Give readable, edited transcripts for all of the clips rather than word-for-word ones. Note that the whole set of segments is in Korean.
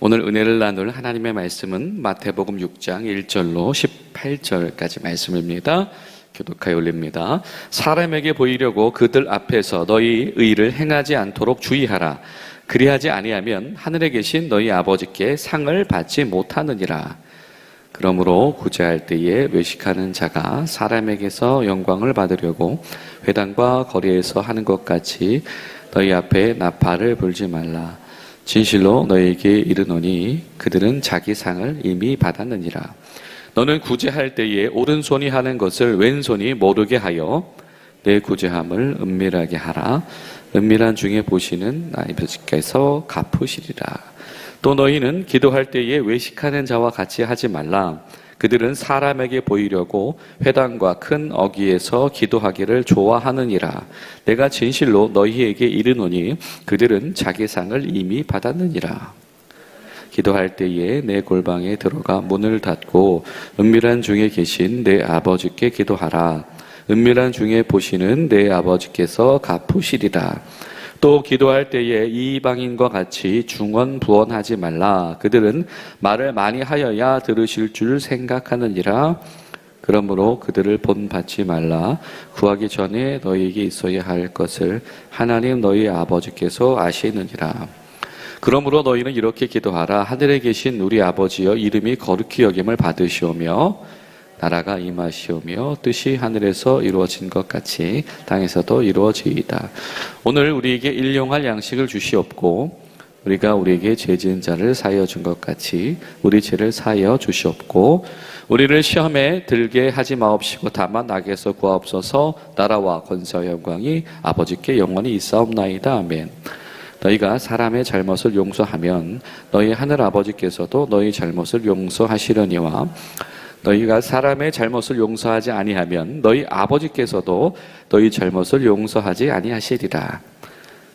오늘 은혜를 나눌 하나님의 말씀은 마태복음 6장 1절로 18절까지 말씀입니다. 교독하여 올립니다. 사람에게 보이려고 그들 앞에서 너희 의를 행하지 않도록 주의하라. 그리하지 아니하면 하늘에 계신 너희 아버지께 상을 받지 못하느니라. 그러므로 구제할 때에 외식하는 자가 사람에게서 영광을 받으려고 회당과 거리에서 하는 것 같이 너희 앞에 나팔을 불지 말라. 진실로 너희에게 이르노니 그들은 자기 상을 이미 받았느니라. 너는 구제할 때에 오른손이 하는 것을 왼손이 모르게 하여 내 구제함을 은밀하게 하라. 은밀한 중에 보시는 아버지께서 갚으시리라. 또 너희는 기도할 때에 외식하는 자와 같이 하지 말라. 그들은 사람에게 보이려고 회당과 큰 어귀에서 기도하기를 좋아하느니라. 내가 진실로 너희에게 이르노니 그들은 자기 상을 이미 받았느니라. 기도할 때에 내 골방에 들어가 문을 닫고 은밀한 중에 계신 내 아버지께 기도하라. 은밀한 중에 보시는 내 아버지께서 갚으시리라. 또 기도할 때에 이방인과 같이 중언부언하지 말라. 그들은 말을 많이 하여야 들으실 줄 생각하느니라. 그러므로 그들을 본받지 말라. 구하기 전에 너희에게 있어야 할 것을 하나님 너희 아버지께서 아시느니라. 그러므로 너희는 이렇게 기도하라. 하늘에 계신 우리 아버지여, 이름이 거룩히 여김을 받으시오며 나라가 임하시오며 뜻이 하늘에서 이루어진 것 같이 땅에서도 이루어지이다. 오늘 우리에게 일용할 양식을 주시옵고 우리가 우리에게 죄 지은 자를 사하여 준 것 같이 우리 죄를 사하여 주시옵고 우리를 시험에 들게 하지 마옵시고 다만 악에서 구하옵소서. 나라와 권세와 영광이 아버지께 영원히 있사옵나이다. 아멘. 너희가 사람의 잘못을 용서하면 너희 하늘 아버지께서도 너희 잘못을 용서하시려니와 너희가 사람의 잘못을 용서하지 아니하면 너희 아버지께서도 너희 잘못을 용서하지 아니하시리라.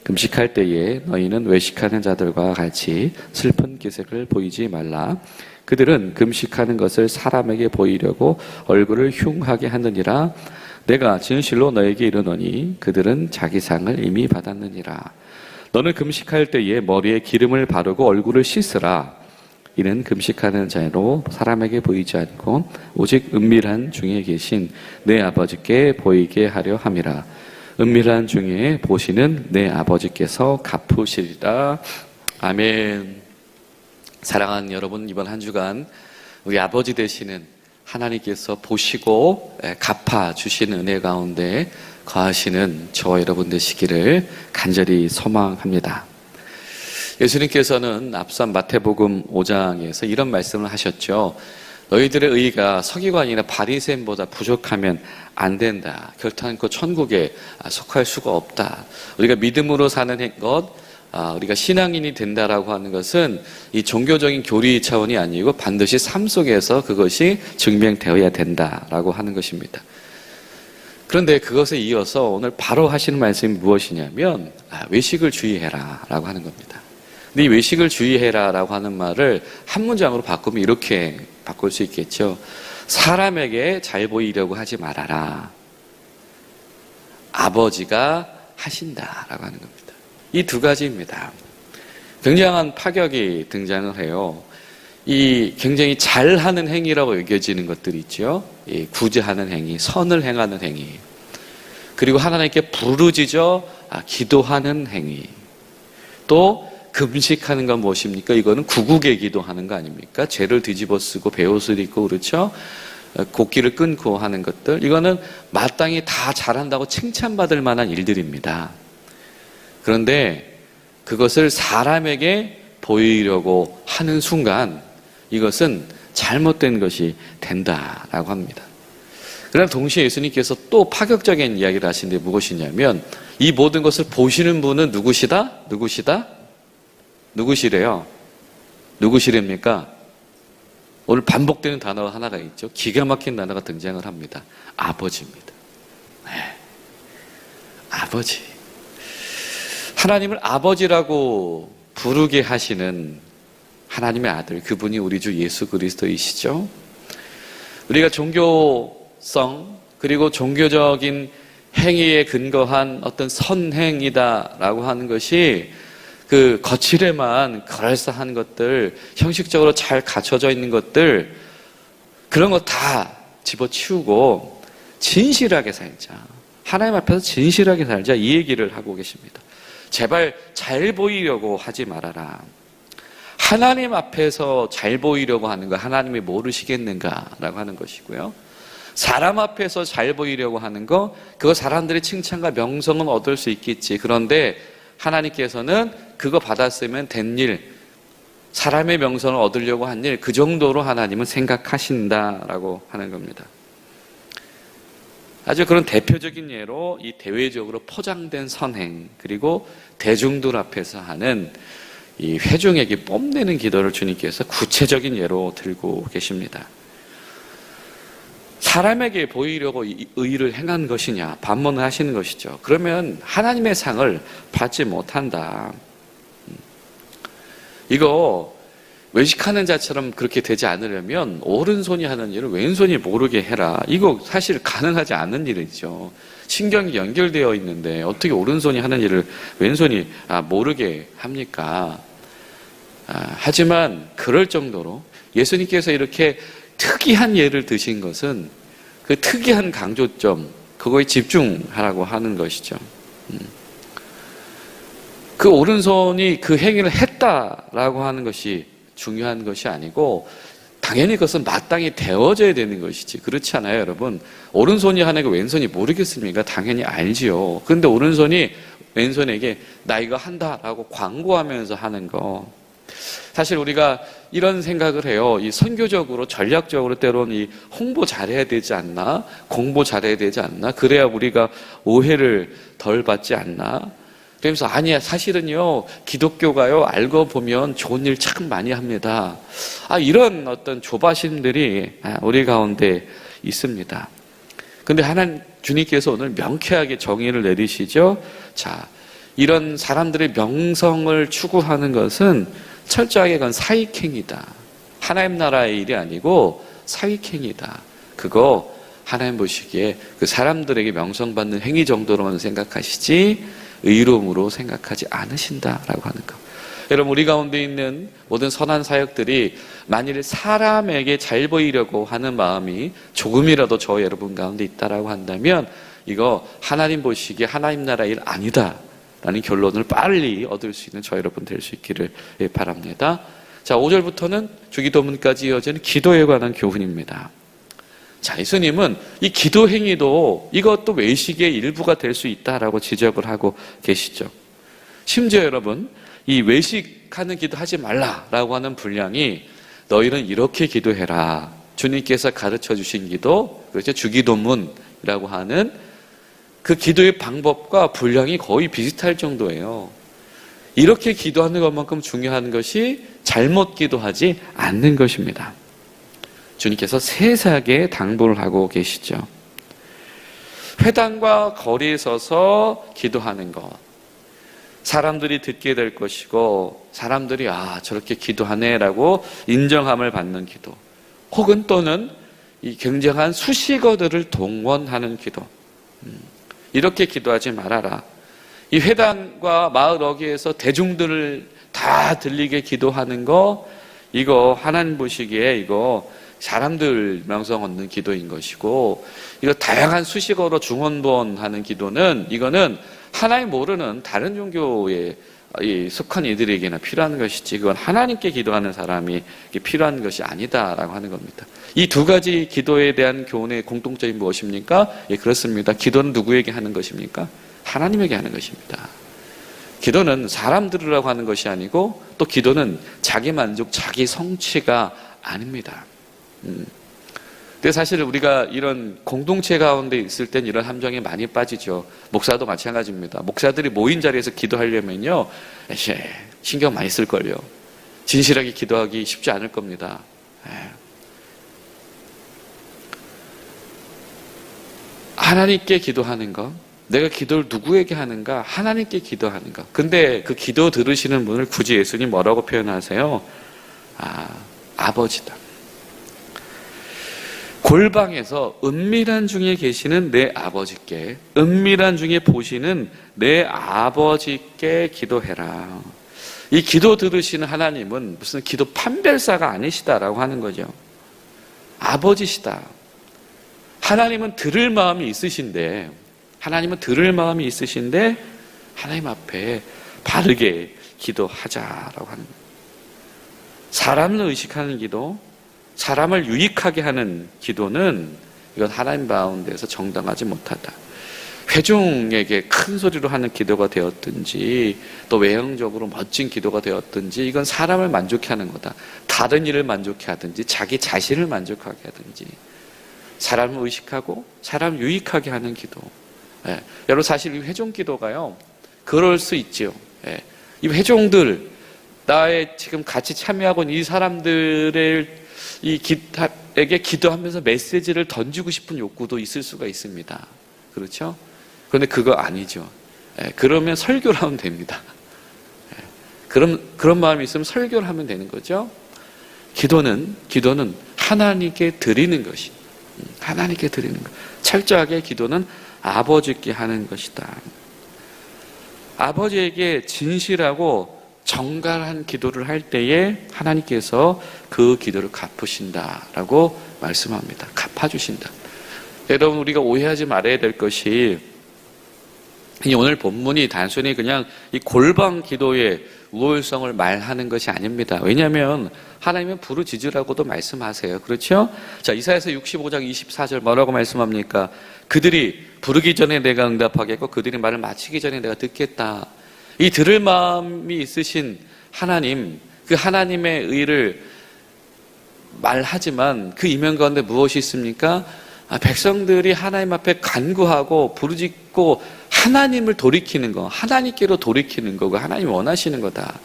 금식할 때에 너희는 외식하는 자들과 같이 슬픈 기색을 보이지 말라. 그들은 금식하는 것을 사람에게 보이려고 얼굴을 흉하게 하느니라. 내가 진실로 너에게 이르노니 그들은 자기 상을 이미 받았느니라. 너는 금식할 때에 머리에 기름을 바르고 얼굴을 씻으라. 이는 금식하는 자로 사람에게 보이지 않고 오직 은밀한 중에 계신 내 아버지께 보이게 하려 함이라. 은밀한 중에 보시는 내 아버지께서 갚으시리라. 아멘. 사랑하는 여러분, 이번 한 주간 우리 아버지 되시는 하나님께서 보시고 갚아주시는 은혜 가운데 거하시는 저와 여러분 되시기를 간절히 소망합니다. 예수님께서는 앞선 마태복음 5장에서 이런 말씀을 하셨죠. 너희들의 의가 서기관이나 바리새인보다 부족하면 안 된다. 결단코 천국에 속할 수가 없다. 우리가 믿음으로 사는 것, 우리가 신앙인이 된다라고 하는 것은 이 종교적인 교리 차원이 아니고 반드시 삶 속에서 그것이 증명되어야 된다라고 하는 것입니다. 그런데 그것에 이어서 오늘 바로 하시는 말씀이 무엇이냐면 외식을 주의해라 라고 하는 겁니다. 근데 이 외식을 주의해라 라고 하는 말을 한 문장으로 바꾸면 이렇게 바꿀 수 있겠죠. 사람에게 잘 보이려고 하지 말아라. 아버지가 하신다 라고 하는 겁니다. 이 두 가지입니다. 굉장한 파격이 등장을 해요. 이 굉장히 잘하는 행위라고 여겨지는 것들이 있죠. 이 구제하는 행위, 선을 행하는 행위, 그리고 하나님께 부르짖어 기도하는 행위, 또 금식하는 건 무엇입니까? 이거는 구국에 기도하는 거 아닙니까? 죄를 뒤집어 쓰고 베옷을 입고, 그렇죠? 곡기를 끊고 하는 것들, 이거는 마땅히 다 잘한다고 칭찬받을 만한 일들입니다. 그런데 그것을 사람에게 보이려고 하는 순간 이것은 잘못된 것이 된다라고 합니다. 그러나 동시에 예수님께서 또 파격적인 이야기를 하시는데 무엇이냐면 이 모든 것을 보시는 분은 누구시다? 누구시래요? 누구시랍니까? 오늘 반복되는 단어가 하나가 있죠. 기가 막힌 단어가 등장을 합니다. 아버지입니다. 네. 아버지. 하나님을 아버지라고 부르게 하시는 하나님의 아들, 그분이 우리 주 예수 그리스도이시죠. 우리가 종교 도덕성 그리고 종교적인 행위에 근거한 어떤 선행이다라고 하는 것이 그 거칠에만 그럴싸한 것들, 형식적으로 잘 갖춰져 있는 것들, 그런 거 다 집어치우고 진실하게 살자. 하나님 앞에서 진실하게 살자. 이 얘기를 하고 계십니다. 제발 잘 보이려고 하지 말아라. 하나님 앞에서 잘 보이려고 하는 거 하나님이 모르시겠는가라고 하는 것이고요. 사람 앞에서 잘 보이려고 하는 거, 그거 사람들의 칭찬과 명성은 얻을 수 있겠지. 그런데 하나님께서는 그거 받았으면 된 일, 사람의 명성을 얻으려고 한 일, 그 정도로 하나님은 생각하신다라고 하는 겁니다. 아주 그런 대표적인 예로 이 대외적으로 포장된 선행, 그리고 대중들 앞에서 하는 이 회중에게 뽐내는 기도를 주님께서 구체적인 예로 들고 계십니다. 사람에게 보이려고 의를 행한 것이냐, 반문을 하시는 것이죠. 그러면 하나님의 상을 받지 못한다. 이거 외식하는 자처럼 그렇게 되지 않으려면 오른손이 하는 일을 왼손이 모르게 해라. 이거 사실 가능하지 않은 일이죠. 신경이 연결되어 있는데 어떻게 오른손이 하는 일을 왼손이 모르게 합니까? 하지만 그럴 정도로 예수님께서 이렇게 특이한 예를 드신 것은 그 특이한 강조점, 그거에 집중하라고 하는 것이죠. 그 오른손이 그 행위를 했다라고 하는 것이 중요한 것이 아니고, 당연히 그것은 마땅히 되어져야 되는 것이지. 그렇지 않아요, 여러분? 오른손이 하는 거 왼손이 모르겠습니까? 당연히 알지요. 그런데 오른손이 왼손에게 나 이거 한다라고 광고하면서 하는 거, 사실 우리가 이런 생각을 해요. 이 선교적으로 전략적으로 때로는 이 홍보 잘해야 되지 않나? 공보 잘해야 되지 않나? 그래야 우리가 오해를 덜 받지 않나? 그러면서 아니야, 사실은요, 기독교가요, 알고 보면 좋은 일 참 많이 합니다. 이런 어떤 조바심들이 우리 가운데 있습니다. 근데 하나님 주님께서 오늘 명쾌하게 정의를 내리시죠. 자, 이런 사람들의 명성을 추구하는 것은 철저하게 그건 사익행위다. 하나님 나라의 일이 아니고 사익행위다. 그거 하나님 보시기에 그 사람들에게 명성받는 행위 정도로만 생각하시지 의로움으로 생각하지 않으신다라고 하는 것. 여러분, 우리 가운데 있는 모든 선한 사역들이 만일 사람에게 잘 보이려고 하는 마음이 조금이라도 저 여러분 가운데 있다라고 한다면 이거 하나님 보시기에 하나님 나라 일 아니다 라는 결론을 빨리 얻을 수 있는 저 여러분 될 수 있기를 바랍니다. 자, 5절부터는 주기도문까지 이어지는 기도에 관한 교훈입니다. 자, 예수님은 이 기도 행위도 이것도 외식의 일부가 될 수 있다라고 지적을 하고 계시죠. 심지어 여러분, 이 외식하는 기도 하지 말라라고 하는 분량이 너희는 이렇게 기도해라. 주님께서 가르쳐 주신 기도, 그렇죠? 주기도문이라고 하는 그 기도의 방법과 분량이 거의 비슷할 정도예요. 이렇게 기도하는 것만큼 중요한 것이 잘못 기도하지 않는 것입니다. 주님께서 세세하게 당부를 하고 계시죠. 회당과 거리에 서서 기도하는 것, 사람들이 듣게 될 것이고 사람들이 저렇게 기도하네라고 인정함을 받는 기도, 혹은 또는 이 굉장한 수식어들을 동원하는 기도, 이렇게 기도하지 말아라. 이 회당과 마을 어귀에서 대중들을 다 들리게 기도하는 거, 이거 하나님 보시기에 이거 사람들 명성 얻는 기도인 것이고, 이거 다양한 수식어로 중언부언하는 기도는 이거는 하나님 모르는 다른 종교에 속한 이들에게나 필요한 것이지, 그건 하나님께 기도하는 사람이 필요한 것이 아니다라고 하는 겁니다. 이 두 가지 기도에 대한 교훈의 공통점이 무엇입니까? 예, 그렇습니다. 기도는 누구에게 하는 것입니까? 하나님에게 하는 것입니다. 기도는 사람 들으라고 하는 것이 아니고, 또 기도는 자기 만족, 자기 성취가 아닙니다. 근데 사실 우리가 이런 공동체 가운데 있을 땐 이런 함정에 많이 빠지죠. 목사도 마찬가지입니다. 목사들이 모인 자리에서 기도하려면요, 신경 많이 쓸걸요. 진실하게 기도하기 쉽지 않을 겁니다. 하나님께 기도하는 것, 내가 기도를 누구에게 하는가? 하나님께 기도하는 것. 근데 그 기도 들으시는 분을 굳이 예수님 뭐라고 표현하세요? 아버지다. 골방에서 은밀한 중에 계시는 내 아버지께, 은밀한 중에 보시는 내 아버지께 기도해라. 이 기도 들으시는 하나님은 무슨 기도 판별사가 아니시다라고 하는 거죠. 아버지시다. 하나님은 들을 마음이 있으신데, 하나님 앞에 바르게 기도하자라고 하는 거예요. 사람을 의식하는 기도, 사람을 유익하게 하는 기도는 이건 하나님 가운데서 정당하지 못하다. 회중에게 큰 소리로 하는 기도가 되었든지 또 외형적으로 멋진 기도가 되었든지 이건 사람을 만족해 하는 거다. 다른 일을 만족해 하든지 자기 자신을 만족하게 하든지 사람을 의식하고 사람을 유익하게 하는 기도. 예. 여러분 사실 이 회중 기도가요 그럴 수 있죠. 예. 이 회중들 나의 지금 같이 참여하고 있는 이 사람들의 에게 기도하면서 메시지를 던지고 싶은 욕구도 있을 수가 있습니다. 그렇죠? 그런데 그거 아니죠. 예, 그러면 설교를 하면 됩니다. 예, 그런 마음이 있으면 설교를 하면 되는 거죠. 기도는 하나님께 드리는 것이, 하나님께 드리는 것. 철저하게 기도는 아버지께 하는 것이다. 아버지에게 진실하고 정갈한 기도를 할 때에 하나님께서 그 기도를 갚으신다라고 말씀합니다. 갚아주신다. 여러분 우리가 오해하지 말아야 될 것이 이 오늘 본문이 단순히 그냥 이 골방 기도의 우월성을 말하는 것이 아닙니다. 왜냐하면 하나님은 부르짖으라고도 말씀하세요. 그렇죠? 자, 이사야서 65장 24절 뭐라고 말씀합니까? 그들이 부르기 전에 내가 응답하겠고 그들이 말을 마치기 전에 내가 듣겠다. 이 들을 마음이 있으신 하나님, 그 하나님의 의를 말하지만 그 이면 가운데 무엇이 있습니까? 백성들이 하나님 앞에 간구하고 부르짖고 하나님을 돌이키는 거, 하나님께로 돌이키는 거고 하나님이 원하시는 거다.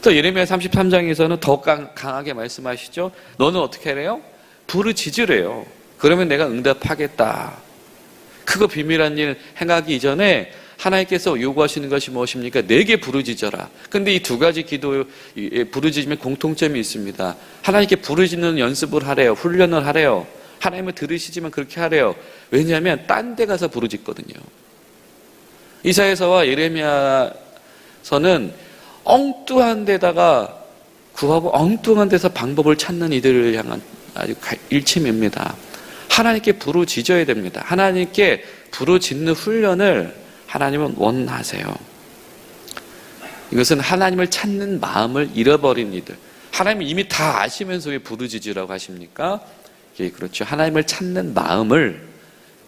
또 예레미야 33장에서는 더 강하게 말씀하시죠. 너는 어떻게 하래요? 부르짖으래요. 그러면 내가 응답하겠다. 그거 비밀한 일 행하기 이전에 하나님께서 요구하시는 것이 무엇입니까? 내게 부르짖어라. 근데 이 두 가지 기도의 부르짖음에 공통점이 있습니다. 하나님께 부르짖는 연습을 하래요. 훈련을 하래요. 하나님을 들으시지만 그렇게 하래요. 왜냐하면 딴 데 가서 부르짖거든요. 이사야서와 예레미야서는 엉뚱한 데다가 구하고 엉뚱한 데서 방법을 찾는 이들을 향한 아주 일침입니다. 하나님께 부르짖어야 됩니다. 하나님께 부르짖는 훈련을 하나님은 원하세요. 이것은 하나님을 찾는 마음을 잃어버린 이들. 하나님이 이미 다 아시면서 왜 부르짖으라고 하십니까? 예, 그렇죠. 하나님을 찾는 마음을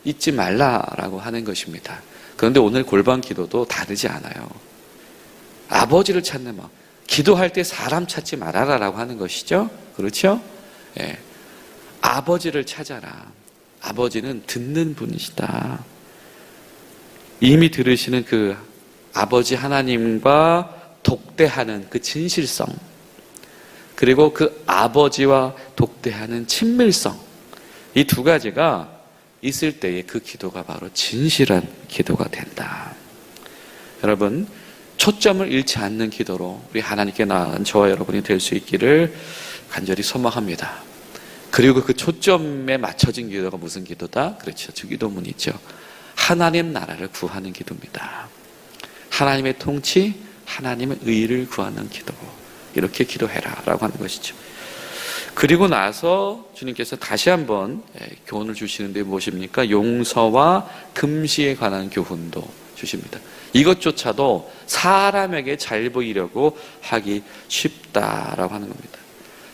잊지 말라라고 하는 것입니다. 그런데 오늘 골방 기도도 다르지 않아요. 아버지를 찾는 마음. 기도할 때 사람 찾지 말아라라고 하는 것이죠. 그렇죠? 예. 아버지를 찾아라. 아버지는 듣는 분이시다. 이미 들으시는 그 아버지 하나님과 독대하는 그 진실성, 그리고 그 아버지와 독대하는 친밀성, 이 두 가지가 있을 때에 그 기도가 바로 진실한 기도가 된다. 여러분, 초점을 잃지 않는 기도로 우리 하나님께 나아간 저와 여러분이 될 수 있기를 간절히 소망합니다. 그리고 그 초점에 맞춰진 기도가 무슨 기도다? 그렇죠. 주기도문이 있죠. 하나님 나라를 구하는 기도입니다. 하나님의 통치, 하나님의 의를 구하는 기도. 이렇게 기도해라 라고 하는 것이죠. 그리고 나서 주님께서 다시 한번 교훈을 주시는데 무엇입니까? 용서와 금시에 관한 교훈도 주십니다. 이것조차도 사람에게 잘 보이려고 하기 쉽다라고 하는 겁니다.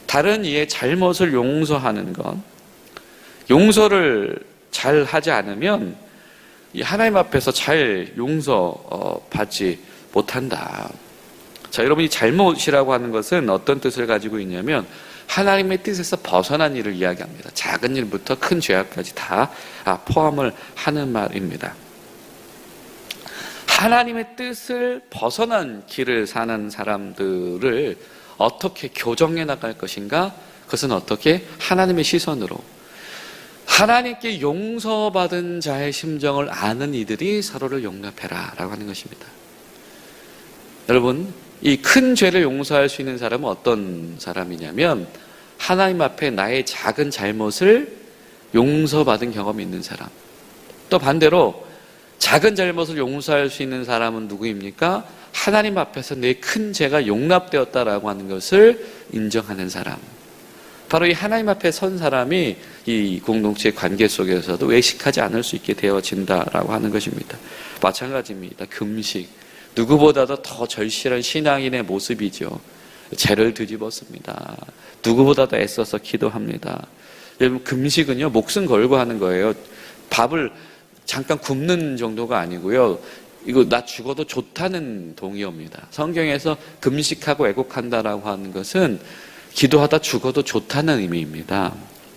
다른 이의 잘못을 용서하는 것, 용서를 잘 하지 않으면 하나님 앞에서 잘 용서받지 못한다. 자, 여러분이 잘못이라고 하는 것은 어떤 뜻을 가지고 있냐면 하나님의 뜻에서 벗어난 일을 이야기합니다. 작은 일부터 큰 죄악까지 다 포함을 하는 말입니다. 하나님의 뜻을 벗어난 길을 사는 사람들을 어떻게 교정해 나갈 것인가? 그것은 어떻게? 하나님의 시선으로. 하나님께 용서받은 자의 심정을 아는 이들이 서로를 용납해라 라고 하는 것입니다. 여러분, 이 큰 죄를 용서할 수 있는 사람은 어떤 사람이냐면 하나님 앞에 나의 작은 잘못을 용서받은 경험이 있는 사람. 또 반대로 작은 잘못을 용서할 수 있는 사람은 누구입니까? 하나님 앞에서 내 큰 죄가 용납되었다라고 하는 것을 인정하는 사람. 바로 이 하나님 앞에 선 사람이 이 공동체 관계 속에서도 외식하지 않을 수 있게 되어진다라고 하는 것입니다. 마찬가지입니다. 금식. 누구보다도 더 절실한 신앙인의 모습이죠. 죄를 뒤집었습니다. 누구보다도 애써서 기도합니다. 여러분, 금식은요, 목숨 걸고 하는 거예요. 밥을 잠깐 굶는 정도가 아니고요. 이거 나 죽어도 좋다는 동의어입니다. 성경에서 금식하고 애곡한다라고 하는 것은 기도하다 죽어도 좋다는 의미입니다.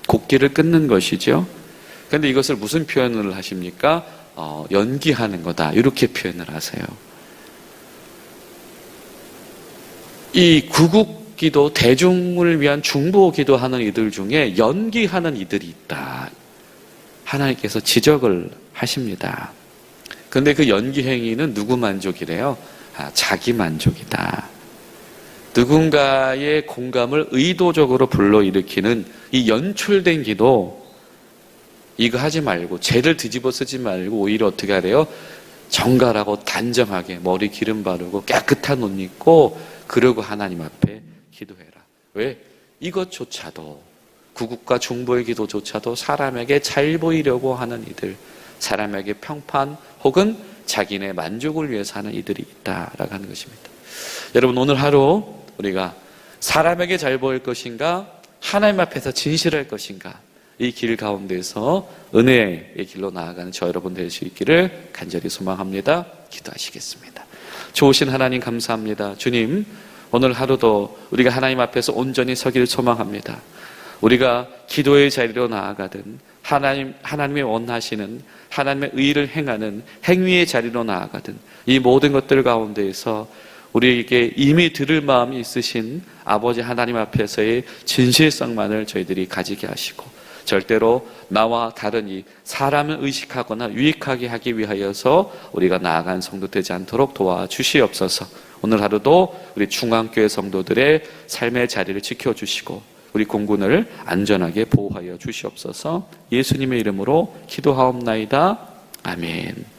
곡기를 끊는 것이죠. 그런데 이것을 무슨 표현을 하십니까? 연기하는 거다. 이렇게 표현을 하세요. 이 구국기도, 대중을 위한 중보 기도하는 이들 중에 연기하는 이들이 있다. 하나님께서 지적을 하십니다. 그런데 그 연기 행위는 누구 만족이래요? 자기 만족이다. 누군가의 공감을 의도적으로 불러일으키는 이 연출된 기도, 이거 하지 말고, 죄를 뒤집어 쓰지 말고 오히려 어떻게 하래요? 정갈하고 단정하게 머리 기름 바르고 깨끗한 옷 입고 그러고 하나님 앞에 기도해라. 왜? 이것조차도, 구국과 중보의 기도조차도 사람에게 잘 보이려고 하는 이들, 사람에게 평판 혹은 자기네 만족을 위해서 하는 이들이 있다라고 하는 것입니다. 여러분, 오늘 하루 우리가 사람에게 잘 보일 것인가, 하나님 앞에서 진실할 것인가, 이 길 가운데서 은혜의 길로 나아가는 저 여러분 될 수 있기를 간절히 소망합니다. 기도하시겠습니다. 좋으신 하나님 감사합니다. 주님, 오늘 하루도 우리가 하나님 앞에서 온전히 서기를 소망합니다. 우리가 기도의 자리로 나아가든 하나님이 원하시는 하나님의 의를 행하는 행위의 자리로 나아가든 이 모든 것들 가운데에서 우리에게 이미 들을 마음이 있으신 아버지 하나님 앞에서의 진실성만을 저희들이 가지게 하시고, 절대로 나와 다른 이 사람을 의식하거나 유익하게 하기 위하여서 우리가 나아간 성도 되지 않도록 도와주시옵소서. 오늘 하루도 우리 중앙교회 성도들의 삶의 자리를 지켜주시고 우리 공군을 안전하게 보호하여 주시옵소서. 예수님의 이름으로 기도하옵나이다. 아멘.